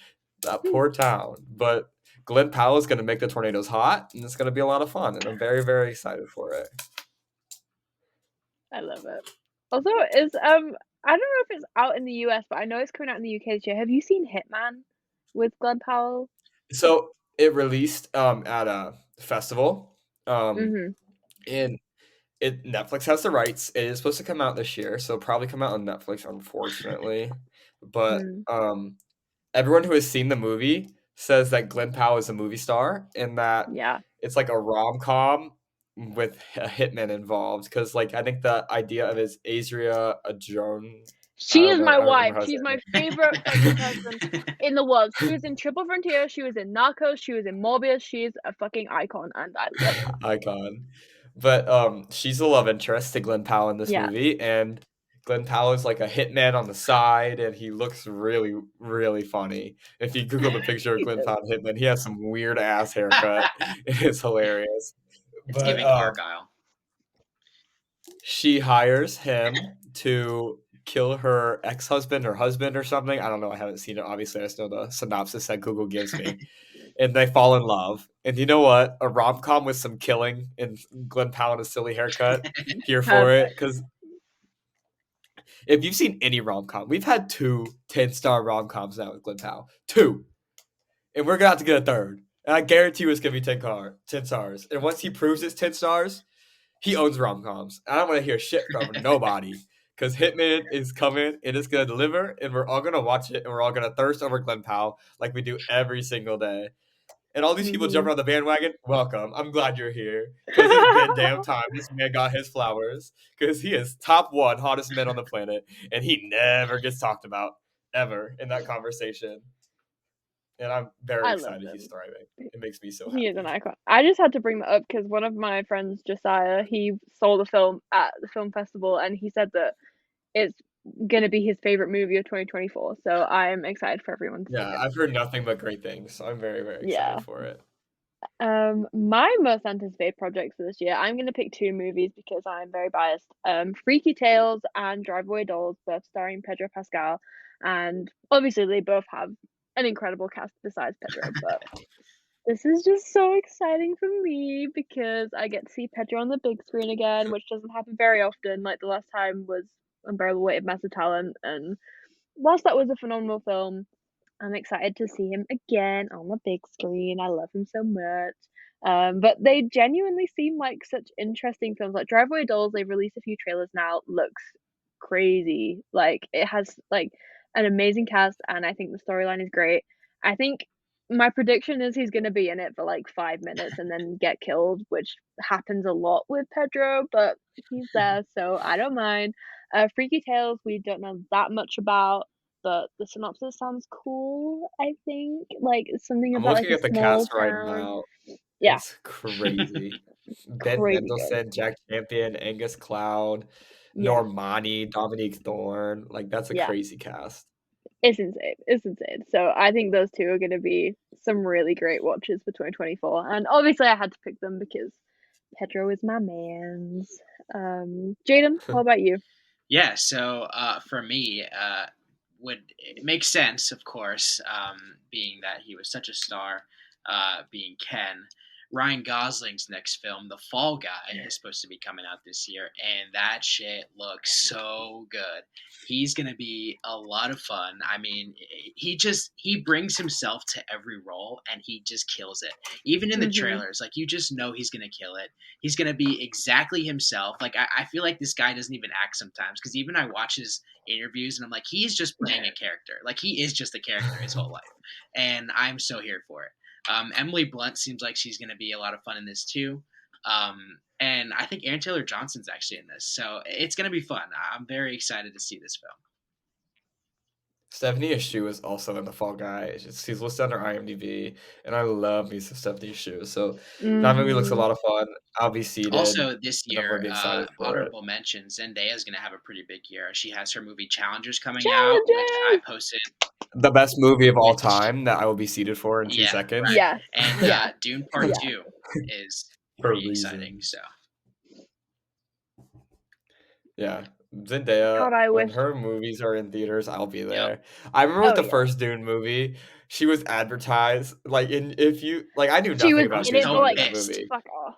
That poor town. But Glenn Powell is going to make the tornadoes hot, and it's going to be a lot of fun. And I'm very, very excited for it. I love it. Also, I don't know if it's out in the US, but I know it's coming out in the UK this year. Have you seen Hitman with Glenn Powell? So it released at a festival. Mm-hmm. And Netflix has the rights. It is supposed to come out this year, so it'll probably come out on Netflix, unfortunately. But everyone who has seen the movie says that Glenn Powell is a movie star and that it's like a rom-com with a hitman involved. Because like I think the idea of it is Azria Jones. She is my wife. She's my favorite fucking person in the world. She was in Triple Frontier. She was in Narcos. She was in Morbius. She's a fucking icon, and I love her. Icon. But she's the love interest to Glenn Powell in this movie, and Glenn Powell is like a hitman on the side, and he looks really, really funny. If you Google the picture of Glenn Powell hitman, he has some weird ass haircut. It's hilarious. It's giving Argyle. She hires him to kill her ex-husband or husband or something. I don't know. I haven't seen it. Obviously, I just know the synopsis that Google gives me. And they fall in love. And you know what? A rom-com with some killing and Glenn Powell and a silly haircut. Here for it. Because if you've seen any rom-com, we've had 2 10-star rom-coms now with Glenn Powell. 2. And we're going to have to get a third. And I guarantee you it's going to be 10 stars. And once he proves it's 10 stars, he owns rom-coms. I don't want to hear shit from nobody. Because Hitman is coming and it's going to deliver. And we're all going to watch it. And we're all going to thirst over Glenn Powell like we do every single day. And all these people jumping on the bandwagon, welcome. I'm glad you're here. Because it's been damn time this man got his flowers. Because he is top 1 hottest man on the planet. And he never gets talked about, ever, in that conversation. And I'm very excited he's thriving. It makes me so happy. He is an icon. I just had to bring that up because one of my friends, Josiah, he saw the film at the film festival and he said that it's going to be his favorite movie of 2024. So I'm excited for everyone to see it. Yeah, I've heard nothing but great things. So I'm very, very excited for it. My most anticipated projects for this year, I'm going to pick 2 movies because I'm very biased. Freaky Tales and Drive Away Dolls, both starring Pedro Pascal. And obviously they both have an incredible cast besides Pedro, but this is just so exciting for me because I get to see Pedro on the big screen again, which doesn't happen very often. Like the last time was Unbearable Weight of Massive Talent, and whilst that was a phenomenal film, I'm excited to see him again on the big screen. I love him so much. But they genuinely seem like such interesting films. Like Drive Away Dolls, they've released a few trailers now. Looks crazy. Like it has like an amazing cast, and I think the storyline is great. I think my prediction is he's going to be in it for like 5 minutes and then get killed, which happens a lot with Pedro, but he's there, so I don't mind. Freaky Tales, we don't know that much about, but the synopsis sounds cool, I think. Like something about looking like at the cast right now. Yeah. It's crazy. Ben Mendelsohn, Jack Champion, Angus Cloud, Normani, Dominique Thorne. Like that's a crazy cast. It's insane. So I think those 2 are going to be some really great watches for 2024. And obviously I had to pick them because Pedro is my man's. Jaden, how about you? Yeah, so for me, it makes sense, of course, being that he was such a star, being Ken. Ryan Gosling's next film, The Fall Guy, is supposed to be coming out this year, and that shit looks so good. He's going to be a lot of fun. I mean, he brings himself to every role, and he just kills it. Even in the trailers, like, you just know he's going to kill it. He's going to be exactly himself. Like, I feel like this guy doesn't even act sometimes, because even I watch his interviews, and I'm like, he's just playing a character. Like, he is just a character his whole life, and I'm so here for it. Emily Blunt seems like she's going to be a lot of fun in this too. And I think Aaron Taylor Johnson's actually in this. So it's going to be fun. I'm very excited to see this film. Stephanie Shu is also in the Fall Guy. She's listed under IMDb, and I love me some Stephanie Shu. So that movie looks a lot of fun. I'll be seated, Also, this and I'm year, really excited for it. honorable mention, Zendaya is going to have a pretty big year. She has her movie Challengers coming out, which I posted. The best movie of all time that I will be seated for in 2 seconds. Right. Yeah. And Dune Part 2 is pretty exciting. So yeah, Zendaya, God, when wish. her movies are in theaters, I'll be there. I remember with the first Dune movie, she was advertised like I knew nothing about Dune before this movie. Fuck off.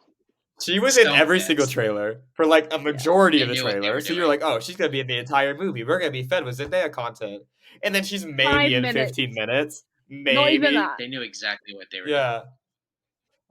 She was in every single trailer for like a majority of the trailer. So you're like, oh, she's gonna be in the entire movie. We're gonna be fed with Zendaya content, and then she's maybe in 15 minutes. Maybe. Not even that. They knew exactly what they were doing. Yeah.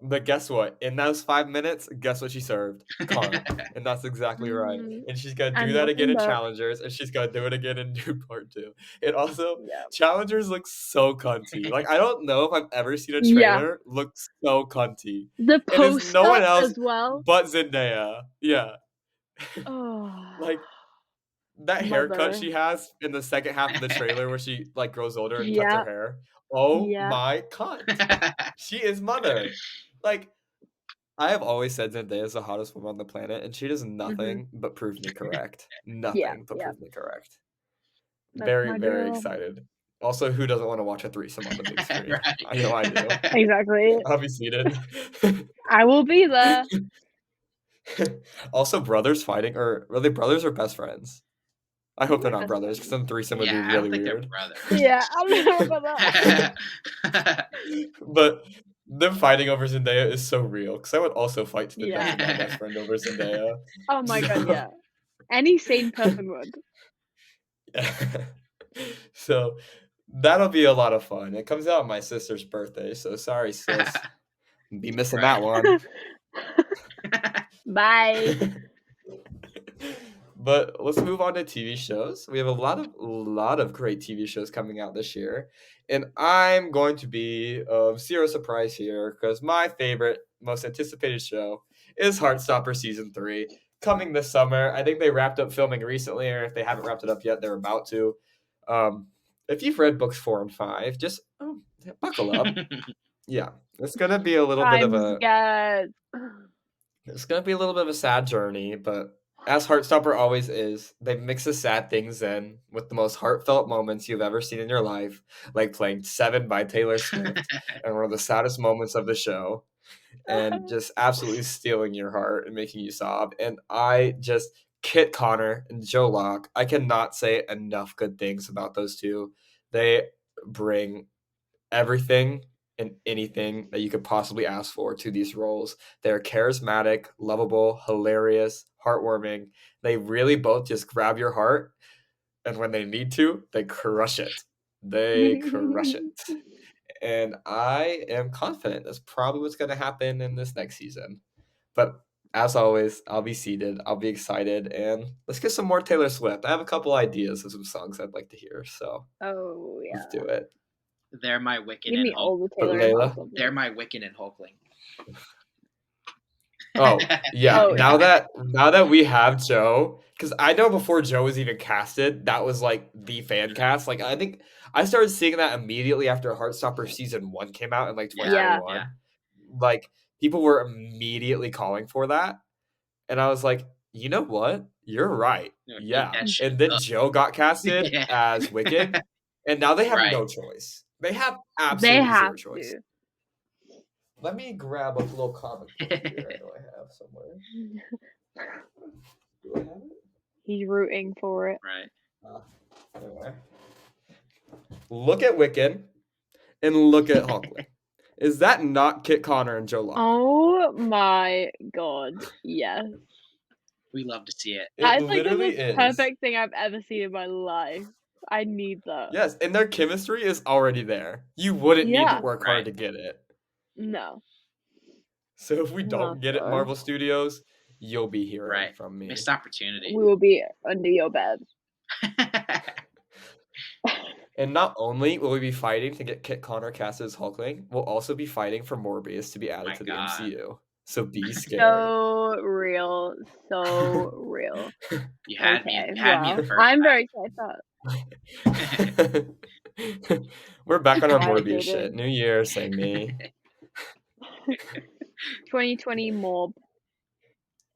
But guess what? In those 5 minutes, guess what she served? Karn. And that's exactly right. And she's going to do that again in Challengers, and she's going to do it again in Dune Part 2. And also, Challengers looks so cunty. Like, I don't know if I've ever seen a trailer look so cunty. The post no one else as well. but Zendaya. Yeah. Oh. Like, that haircut she has in the second half of the trailer where she, like, grows older and cuts her hair. Oh my cunt. She is mother. Like, I have always said Zendaya is the hottest woman on the planet, and she does nothing but prove me correct. Nothing but prove me correct. That's very, very excited. Also, who doesn't want to watch a threesome on the big screen? Right. I know I do. Exactly. I'll be seated. I will be there. Also, brothers fighting, or are they brothers or best friends? I hope they're not brothers, because then threesome would be really I don't think weird. They're yeah, I don't know about that. But them fighting over Zendaya is so real, because I would also fight to the death of my best friend over Zendaya. Oh my god, yeah. Any sane person would. So that'll be a lot of fun. It comes out on my sister's birthday, so sorry, sis. Be missing that one. Bye. But let's move on to TV shows. We have a lot of great TV shows coming out this year. And I'm going to be zero surprise here because my favorite, most anticipated show is Heartstopper Season 3 coming this summer. I think they wrapped up filming recently, or if they haven't wrapped it up yet, they're about to. If you've read books 4 and 5, just buckle up. Yeah, it's going to be a little bit of a... It's going to be a little bit of a sad journey, but as Heartstopper always is, they mix the sad things in with the most heartfelt moments you've ever seen in your life, like playing 7 by Taylor Swift, and one of the saddest moments of the show, and just absolutely stealing your heart and making you sob. And Kit Connor and Joe Locke, I cannot say enough good things about those two. They bring everything and anything that you could possibly ask for to these roles. They're charismatic, lovable, hilarious, heartwarming. They really both just grab your heart, and when they need to, they crush it. They crush it. And I am confident that's probably what's going to happen in this next season. But as always, I'll be seated. I'll be excited. And let's get some more Taylor Swift. I have a couple ideas of some songs I'd like to hear. So let's do it. They're my Wiccan and Hulkling. They're my Wiccan and Hulkling. Oh yeah. Now that we have Joe, because I know before Joe was even casted, that was like the fan cast. Like I think I started seeing that immediately after Heartstopper Season 1 came out in like 2021. Yeah. Like people were immediately calling for that, and I was like, you know what? You're right. Yeah. And then Joe got casted as Wiccan, and now they have no choice. They have absolutely zero choice. Let me grab a little comic book here. I know I have somewhere. Do I have it? He's rooting for it. Right. Anyway. Look at Wiccan and look at Hulkling. Is that not Kit Connor and Joe Locke? Oh my god, yes. We love to see it. That's like the most perfect thing I've ever seen in my life. I need that. Yes, and their chemistry is already there. You wouldn't need to work hard to get it. No. So if we don't get it, Marvel Studios, you'll be hearing from me. Missed opportunity. We will be under your bed. And not only will we be fighting to get Kit Connor cast as Hulkling, we'll also be fighting for Morbius to be added to the MCU. So be scared. So real. So real. You had me. I'm very excited for that. We're back on our Quiet, Morbius shit. Jaden. New year, same me. 2020 Morb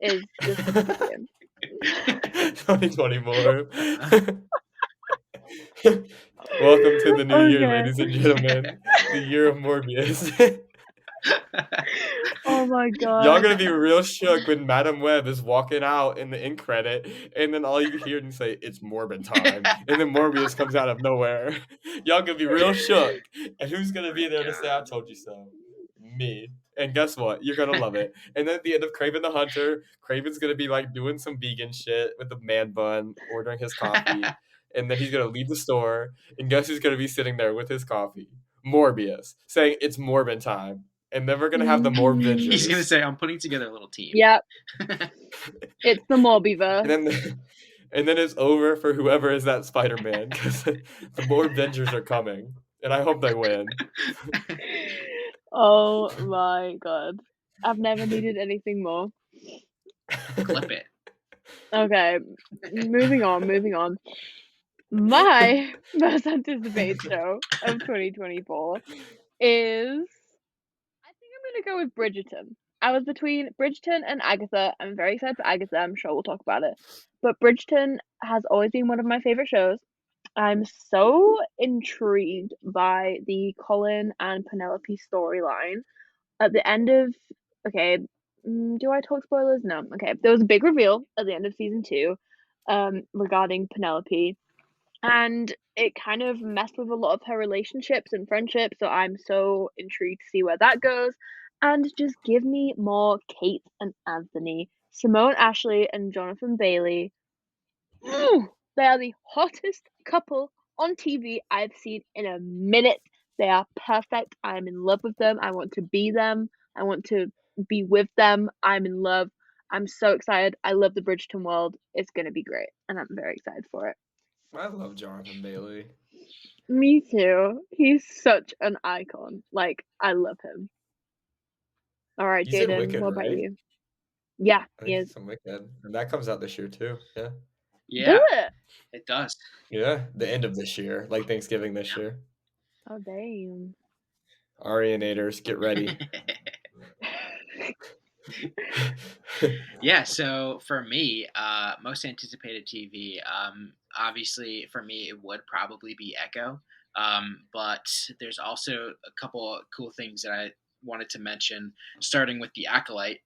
is just to begin. 2020 more. Welcome to the new year, Okay. ladies and gentlemen. The year of Morbius. Oh my Y'all god. gonna be real shook when Madam Web is walking out in the end credit, and then all you hear and say, "It's Morbin time," and then Morbius comes out of nowhere. Y'all gonna be real shook. And who's gonna be there to say, "I told you so"? Me. And guess what? You're gonna love it. And then at the end of Craven the Hunter, Craven's gonna be like doing some vegan shit with the man bun, ordering his coffee, and then he's gonna leave the store. And guess who's gonna be sitting there with his coffee? Morbius, saying it's Morbin time. And then we're gonna have the Morbvengers. He's gonna say, "I'm putting together a little team." Yep. It's the Morbiverse. And then it's over for whoever is that Spider-Man, because the Morbvengers are coming, and I hope they win. Oh my god. I've never needed anything more. Clip it. Okay, moving on. My most anticipated show of 2024 is, I think I'm gonna go with Bridgerton. I was between Bridgerton and Agatha. I'm very excited for Agatha. I'm sure we'll talk about it. But Bridgerton has always been one of my favorite shows. I'm so intrigued by the Colin and Penelope storyline. At the end of, okay, do I talk spoilers? No. Okay, there was a big reveal at the end of season 2, regarding Penelope, and it kind of messed with a lot of her relationships and friendships. So I'm so intrigued to see where that goes. And just give me more Kate and Anthony, Simone Ashley and Jonathan Bailey. They are the hottest couple on TV I've seen in a minute. They are perfect. I'm in love with them. I want to be them. I want to be with them. I'm in love. I'm so excited. I love the Bridgerton world. It's going to be great. And I'm very excited for it. I love Jonathan Bailey. Me too. He's such an icon. Like, I love him. All right, He's in Jaden, Wicked, what about right? you? Yeah, I he think is. he's in Wicked. And that comes out this year, too. Yeah. Yeah, Does it? it does. Yeah, the end of this year, like Thanksgiving this year. Oh, damn. Arianators, get ready. Yeah, so for me, most anticipated TV, obviously for me it would probably be Echo. But there's also a couple of cool things that I wanted to mention, starting with the Acolyte,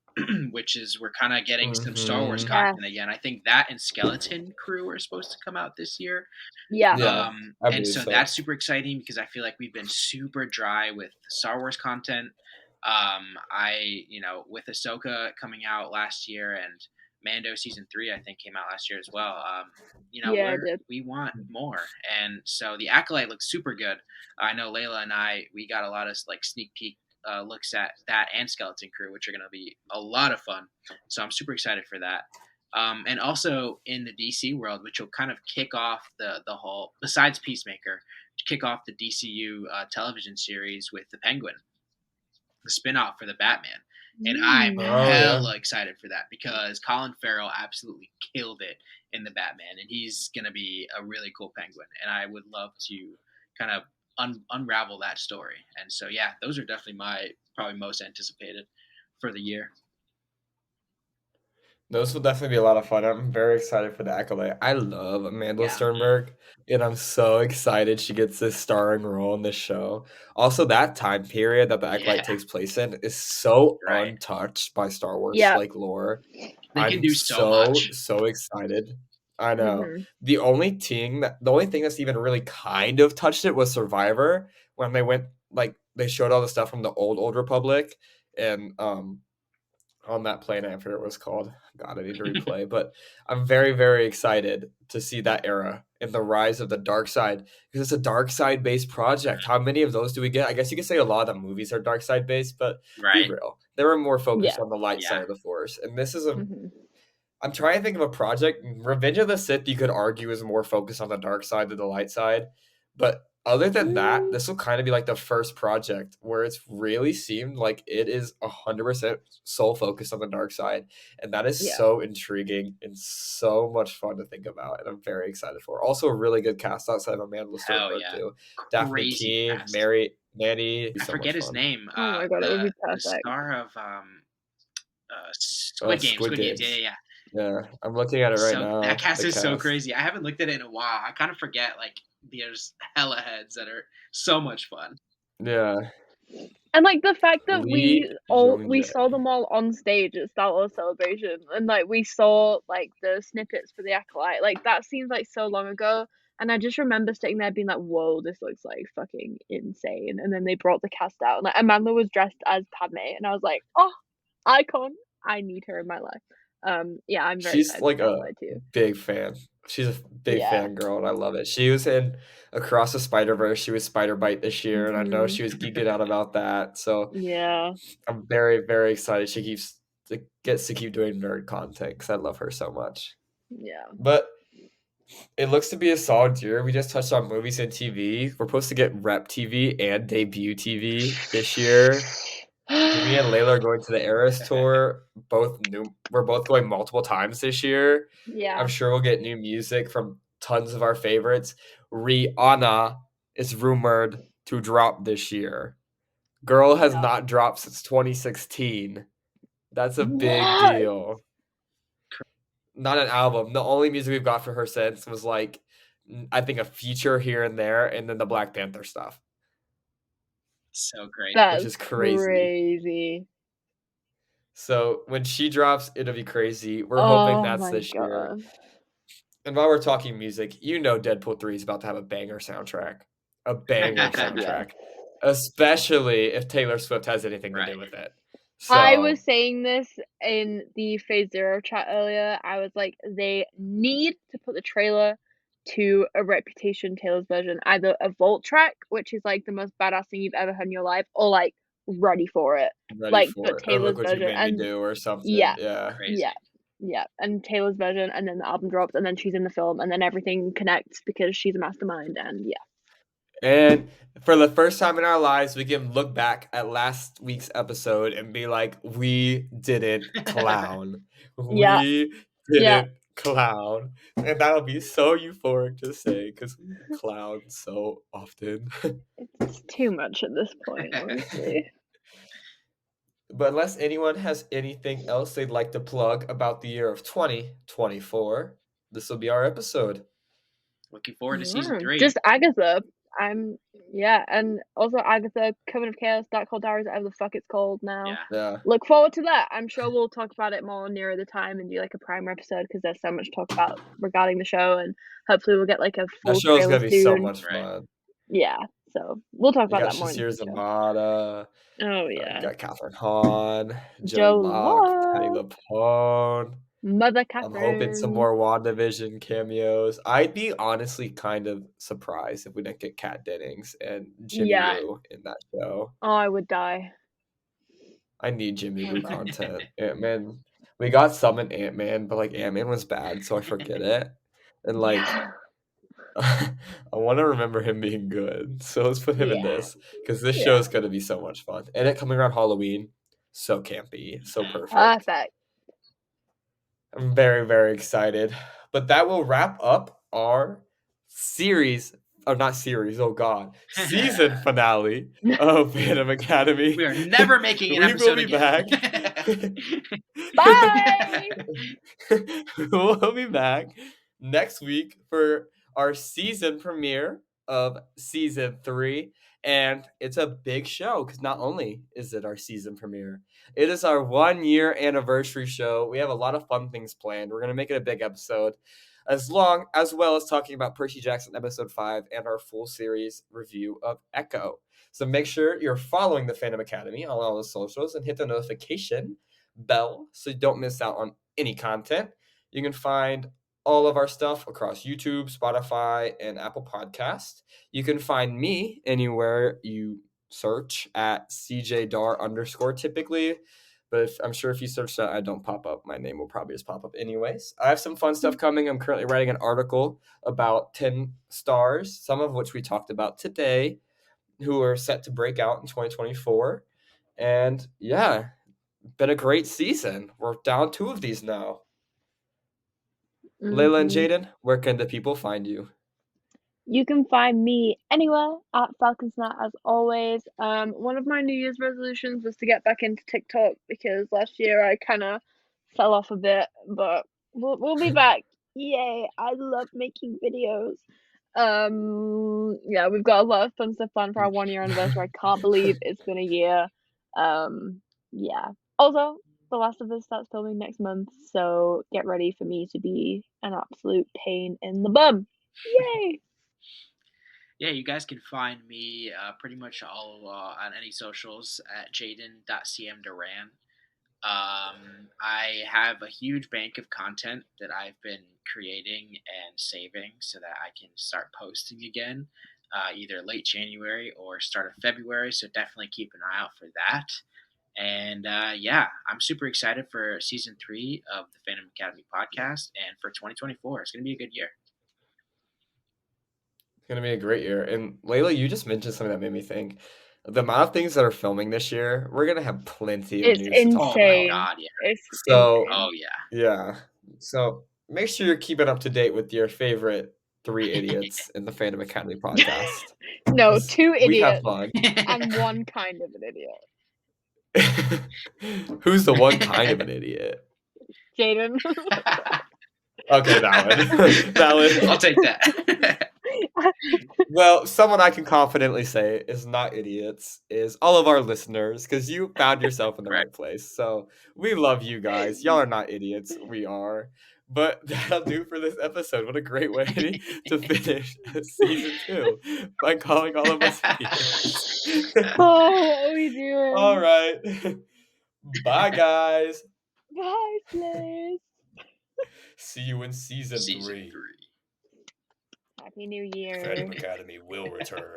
which is we're kind of getting some Star Wars Mhm. content again. I think that and Skeleton Crew are supposed to come out this year. Yeah. Yeah, I And believe so so. that's super exciting because I feel like we've been super dry with Star Wars content. With Ahsoka coming out last year and Mando season 3, I think came out last year as well. Yeah, it did. We want more, and so the Acolyte looks super good. I know Layla and we got a lot of like sneak peek looks at that and Skeleton Crew, which are going to be a lot of fun. So I'm super excited for that. And also in the DC world, which will kind of kick off the whole, besides Peacemaker, kick off the DCU television series with the Penguin, the spinoff for the Batman. And I'm hella excited for that because Colin Farrell absolutely killed it in the Batman, and he's going to be a really cool Penguin. And I would love to kind of unravel that story. And so, yeah, those are definitely my probably most anticipated for the year. Those will definitely be a lot of fun. I'm very excited for the Acolyte. I love Amanda Sternberg, and I'm so excited she gets this starring role in this show. Also, that time period that the Acolyte takes place in is so untouched by Star Wars like lore. They can do so much. So excited. I know. The only thing that's even really kind of touched it was Survivor, when they showed all the stuff from the old Republic, and on that planet, I forget what it was called. God, I need to replay. But I'm very, very excited to see that era and the rise of the dark side, because it's a dark side based project. How many of those do we get? I guess you could say a lot of the movies are dark side based, but be real, they were more focused on the light side of the Force. And this is I'm trying to think of a project. Revenge of the Sith, you could argue, is more focused on the dark side than the light side, but other than that, this will kind of be like the first project where it's really seemed like it is 100% sole focused on the dark side. And that is so intriguing and so much fun to think about. And I'm very excited for it. Also, a really good cast outside of Amanda Stenberg, too. Daphne Keane, Manny. I forget his name. Oh my god, it would be The perfect. star of Squid Games. Yeah. Yeah, I'm looking at it right now. That cast is so crazy. I haven't looked at it in a while. I kind of forget, like, there's hella heads that are so much fun. Yeah. And like the fact that we saw them all on stage at Star Wars Celebration, and like we saw like the snippets for the Acolyte, like that seems like so long ago. And I just remember sitting there being like, "Whoa, this looks like fucking insane." And then they brought the cast out, and like Amanda was dressed as Padme, and I was like, "Oh, icon! I need her in my life." Yeah, I'm very. She's like a big fan. She's a big fan girl, and I love it. She was in Across the Spider-Verse. She was Spider-Bite this year, and I know she was geeking out about that. So yeah, I'm very, very excited. She gets to keep doing nerd content because I love her so much. Yeah, but it looks to be a solid year. We just touched on movies and TV. We're supposed to get rep TV and debut TV this year. Me and Layla are going to the Eras tour. We're both going multiple times this year. Yeah. I'm sure we'll get new music from tons of our favorites. Rihanna is rumored to drop this year. Girl has not dropped since 2016. That's a big deal. Not an album. The only music we've got for her since was like, I think a feature here and there, and then the Black Panther stuff. So great. Which is crazy. So when she drops, it'll be crazy. We're hoping that's this year. And while we're talking music, you know Deadpool 3 is about to have a banger soundtrack. A banger soundtrack. Especially if Taylor Swift has anything to do with it. So, I was saying this in the Phase Zero chat earlier. I was like, they need to put the trailer to a Reputation Taylor's version, either a Vault track, which is like the most badass thing you've ever heard in your life, or like Ready for It, but Taylor's version, and do or something. Yeah, and Taylor's version, and then the album drops, and then she's in the film, and then everything connects because she's a mastermind, and yeah. And for the first time in our lives, we can look back at last week's episode and be like, we didn't clown. We didn't clown. And that'll be so euphoric to say because we clown so often. It's too much at this point, honestly. But unless anyone has anything else they'd like to plug about the year of 2024, this will be our episode. Looking forward to season 3. Just Agatha. And also Agatha, Coven of Chaos, Dark Hole Diaries, whatever the fuck it's called now. Yeah. Look forward to that. I'm sure we'll talk about it more nearer the time and do like a primer episode because there's so much to talk about regarding the show, and hopefully we'll get like a full trailer soon. That show's gonna be so much fun. Yeah, so we'll talk about that more. Here's Zamada. Oh yeah. You got Catherine Hahn, Joe Locke, Patty LuPone. Mother Catherine. I'm hoping some more WandaVision cameos. I'd be honestly kind of surprised if we didn't get Kat Dennings and Jimmy Woo in that show. Oh, I would die. I need Jimmy Woo content. Ant-Man. We got some in Ant-Man, but like Ant-Man was bad, so I forget it. And like I want to remember him being good. So let's put him in this because this show is going to be so much fun. And it coming around Halloween, so campy, so perfect. I'm very, very excited. But that will wrap up our season finale of Fandom Academy. We are never making an episode again. Bye! We'll be back next week for our season premiere of season 3. And it's a big show because not only is it our season premiere, it is our 1-year anniversary show. We have a lot of fun things planned. We're going to make it a big episode, as well as talking about Percy Jackson episode 5 and our full series review of Echo. So make sure you're following the Fandom Academy on all the socials and hit the notification bell so you don't miss out on any content. You can find all of our stuff across YouTube, Spotify, and Apple Podcasts. You can find me anywhere you search at CJDar_ typically, But I'm sure if you search that, I don't pop up, my name will probably just pop up anyways. I have some fun stuff coming. I'm currently writing an article about 10 stars, some of which we talked about today, who are set to break out in 2024. And yeah, been a great season. We're down 2 of these now. Layla and Jaden, where can the people find you? You can find me anywhere at FalconsNet as always. One of my New Year's resolutions was to get back into TikTok because last year I kind of fell off a bit, but we'll be back. Yay! I love making videos. Yeah, we've got a lot of fun stuff planned for our 1 year anniversary. I can't believe it's been a year. Yeah. Also, The Last of Us starts filming next month, so get ready for me to be an absolute pain in the bum. Yay! Yeah, you guys can find me pretty much all on any socials at jaden.cmduran. I have a huge bank of content that I've been creating and saving so that I can start posting again, either late January or start of February. So definitely keep an eye out for that. And yeah, I'm super excited for season 3 of the Fandom Academy Podcast and for 2024. It's going to be a good year. It's going to be a great year. And Layla, you just mentioned something that made me think. The amount of things that are filming this year, we're going to have plenty of It's news to talk about. insane. Oh my God, yeah. It's So, insane. Oh, yeah. yeah. So make sure you're keeping up to date with your favorite 3 idiots in the Fandom Academy podcast. No, 'Cause 2 we have idiots fun. and 1 kind of an idiot. Who's the one kind of an idiot? Jaden. Okay, valid. I'll take that. Well, someone I can confidently say is not idiots is all of our listeners, because you found yourself in the right place. So we love you guys. Y'all are not idiots. We are. But that'll do for this episode. What a great way to finish season 2 by calling all of us idiots. Oh, what are we doing? All right. Bye, guys. Bye, Slays. See you in season 3. Happy New Year. Fandom Academy will return.